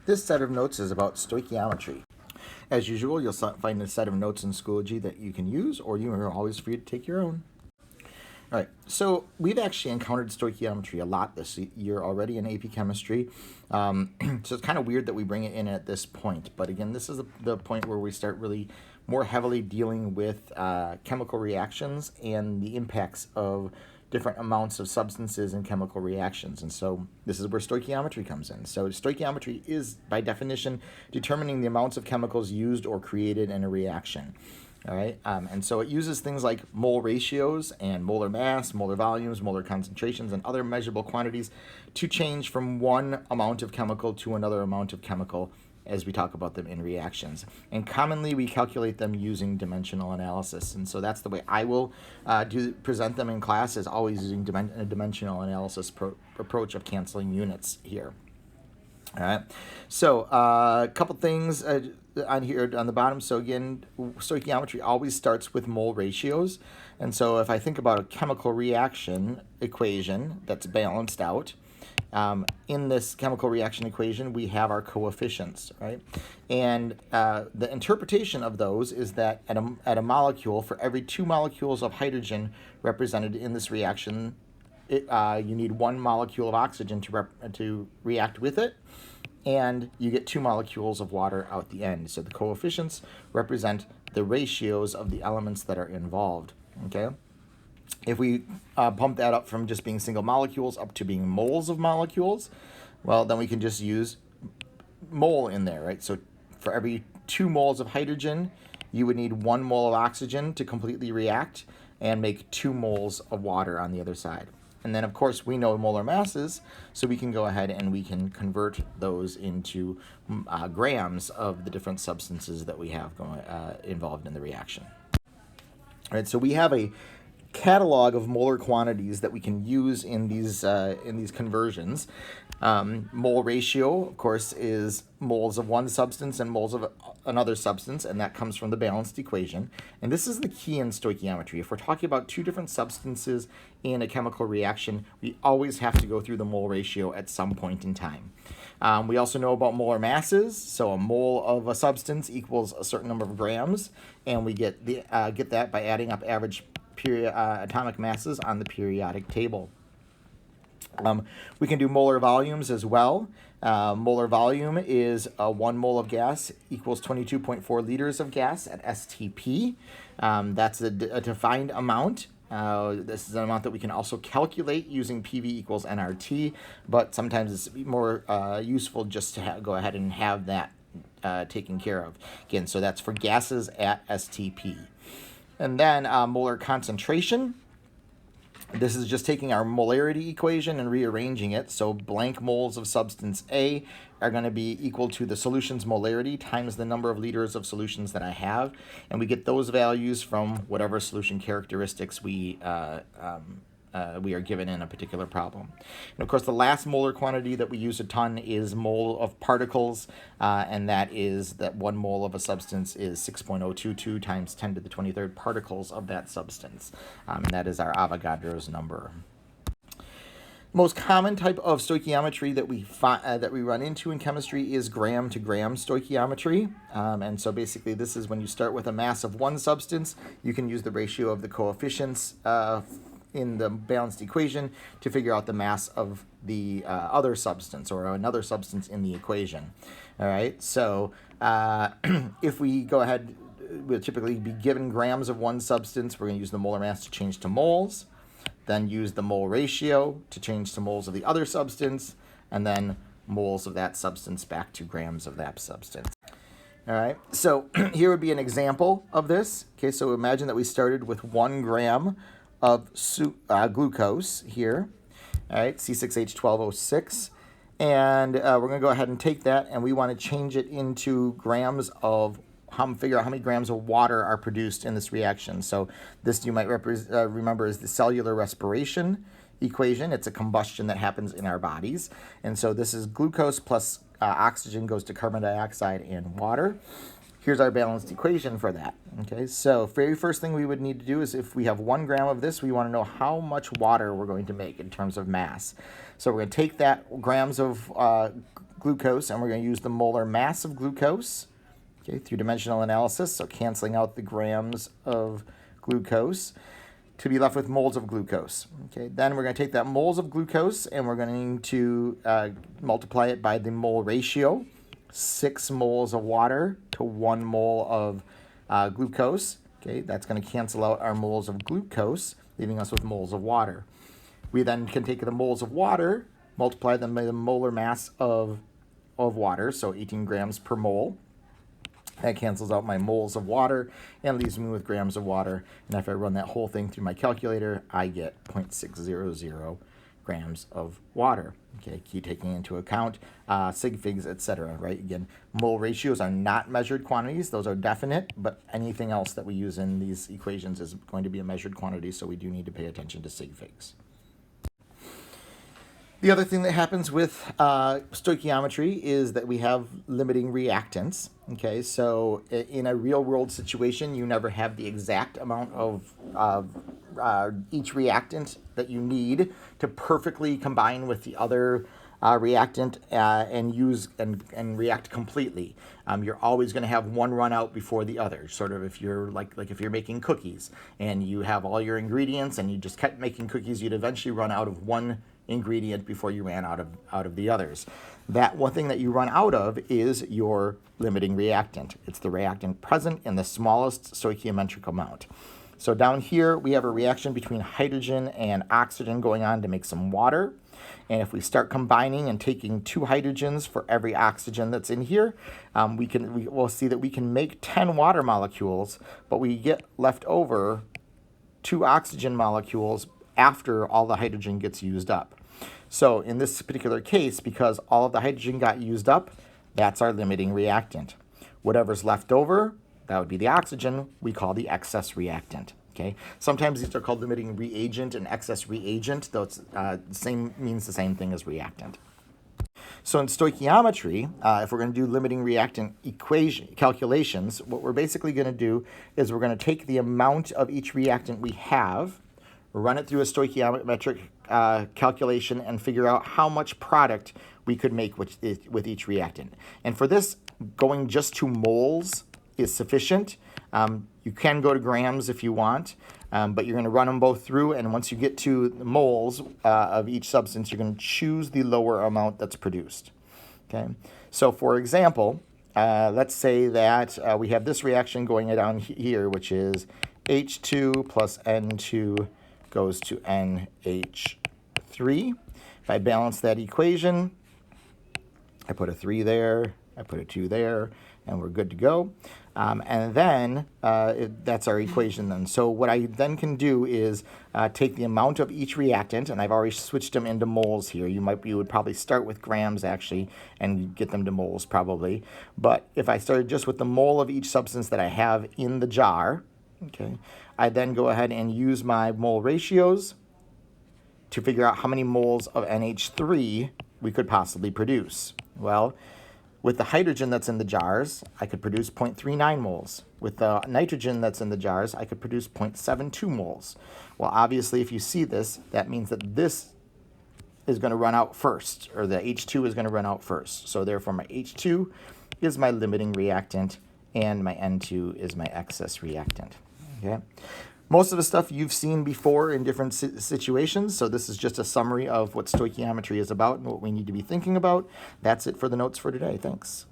This set of notes is about stoichiometry. As usual, you'll find a set of notes in Schoology that you can use, or you are always free to take your own. All right, so we've actually encountered stoichiometry a lot this year already in AP Chemistry. So it's kind of weird that we bring it in at this point. But again, this is the point where we start really more heavily dealing with chemical reactions and the impacts of different amounts of substances in chemical reactions. And so this is where stoichiometry comes in. So stoichiometry is, by definition, determining the amounts of chemicals used or created in a reaction. All right, and so it uses things like mole ratios and molar mass, molar volumes, molar concentrations, and other measurable quantities to change from one amount of chemical to another amount of chemical as we talk about them in reactions. And commonly we calculate them using dimensional analysis. And so that's the way I will present them in class, is always using a dimensional analysis approach of canceling units here. All right, so a couple things on here on the bottom. So again, stoichiometry always starts with mole ratios. And so if I think about a chemical reaction equation that's balanced out, in this chemical reaction equation, we have our coefficients, right? And the interpretation of those is that at a molecule, for every 2 molecules of hydrogen represented in this reaction, you need 1 molecule of oxygen to react with it, and you get 2 molecules of water out the end. So the coefficients represent the ratios of the elements that are involved, okay? If we pump that up from just being single molecules up to being moles of molecules, well, then we can just use mole in there, right? So for every 2 moles of hydrogen, you would need 1 mole of oxygen to completely react and make 2 moles of water on the other side. And then, of course, we know molar masses, so we can go ahead and we can convert those into grams of the different substances that we have involved in the reaction. All right, so we have a catalog of molar quantities that we can use in these conversions. Mole ratio, of course, is moles of one substance and moles of another substance, and that comes from the balanced equation. And this is the key in stoichiometry. If we're talking about 2 different substances in a chemical reaction, we always have to go through the mole ratio at some point in time. We also know about molar masses. So a mole of a substance equals a certain number of grams, and we get that by adding up average atomic masses on the periodic table. We can do molar volumes as well. Molar volume is 1 mole of gas equals 22.4 liters of gas at STP. That's a defined amount. This is an amount that we can also calculate using PV equals nRT, but sometimes it's more useful just to go ahead and have that taken care of. Again, so that's for gases at STP. And then molar concentration. This is just taking our molarity equation and rearranging it. So blank moles of substance A are going to be equal to the solution's molarity times the number of liters of solutions that I have. And we get those values from whatever solution characteristics we are given in a particular problem. And of course, the last molar quantity that we use a ton is mole of particles, and that is that 1 mole of a substance is 6.022 times 10 to the 23rd particles of that substance, and that is our Avogadro's number. Most common type of stoichiometry that we run into in chemistry is gram-to-gram stoichiometry. And so basically this is when you start with a mass of one substance, you can use the ratio of the coefficients in the balanced equation to figure out the mass of the other substance or another substance in the equation. All right, so if we go ahead, we'll typically be given grams of one substance. We're going to use the molar mass to change to moles, then use the mole ratio to change to moles of the other substance, and then moles of that substance back to grams of that substance. All right, so here would be an example of this. Okay, so imagine that we started with 1 gram of glucose here, all right, C6H12O6, and we're going to go ahead and take that, and we want to change it into grams of, figure out how many grams of water are produced in this reaction. So this you might remember is the cellular respiration equation. It's a combustion that happens in our bodies, and so this is glucose plus oxygen goes to carbon dioxide and water. Here's our balanced equation for that. Okay, so very first thing we would need to do is if we have 1 gram of this, we want to know how much water we're going to make in terms of mass. So we're going to take that grams of glucose, and we're going to use the molar mass of glucose, okay, through dimensional analysis, so canceling out the grams of glucose to be left with moles of glucose. Okay, then we're going to take that moles of glucose and we're going to multiply it by the mole ratio, 6 moles of water to 1 mole of glucose. Okay, that's going to cancel out our moles of glucose, leaving us with moles of water. We then can take the moles of water, multiply them by the molar mass of water, so 18 grams per mole. That cancels out my moles of water and leaves me with grams of water. And if I run that whole thing through my calculator, I get 0.600 grams of water. Okay, keep taking into account sig figs, etc. Right? Again, mole ratios are not measured quantities; those are definite. But anything else that we use in these equations is going to be a measured quantity, so we do need to pay attention to sig figs. The other thing that happens with stoichiometry is that we have limiting reactants. Okay, so in a real-world situation, you never have the exact amount of each reactant that you need to perfectly combine with the other reactant and use and react completely. You're always going to have one run out before the other. Sort of if you're like if you're making cookies and you have all your ingredients and you just kept making cookies, you'd eventually run out of one ingredient before you ran out of the others. That one thing that you run out of is your limiting reactant. It's the reactant present in the smallest stoichiometric amount. So down here we have a reaction between hydrogen and oxygen going on to make some water. And if we start combining and taking 2 hydrogens for every oxygen that's in here, we'll see that we can make 10 water molecules, but we get left over 2 oxygen molecules after all the hydrogen gets used up. So in this particular case, because all of the hydrogen got used up, that's our limiting reactant. Whatever's left over, that would be the oxygen, we call the excess reactant. Okay. Sometimes these are called limiting reagent and excess reagent, though it's means the same thing as reactant. So in stoichiometry, if we're going to do limiting reactant equation calculations, what we're basically going to do is we're going to take the amount of each reactant we have, run it through a stoichiometric calculation, and figure out how much product we could make with each reactant. And for this, going just to moles is sufficient. You can go to grams if you want, but you're going to run them both through, and once you get to the moles of each substance, you're going to choose the lower amount that's produced. Okay. So for example, let's say that we have this reaction going down here, which is H2 plus N2 goes to NH3. If I balance that equation, I put a 3 there, I put a 2 there, and we're good to go. And then that's our equation then. So what I then can do is take the amount of each reactant, and I've already switched them into moles here. You would probably start with grams actually and get them to moles probably. But if I started just with the mole of each substance that I have in the jar, okay, I then go ahead and use my mole ratios to figure out how many moles of NH3 we could possibly produce. Well, with the hydrogen that's in the jars, I could produce 0.39 moles. With the nitrogen that's in the jars, I could produce 0.72 moles. Well, obviously, if you see this, that means that this is going to run out first, or the H2 is going to run out first. So therefore, my H2 is my limiting reactant, and my N2 is my excess reactant. Okay. Most of the stuff you've seen before in different situations, so this is just a summary of what stoichiometry is about and what we need to be thinking about. That's it for the notes for today. Thanks.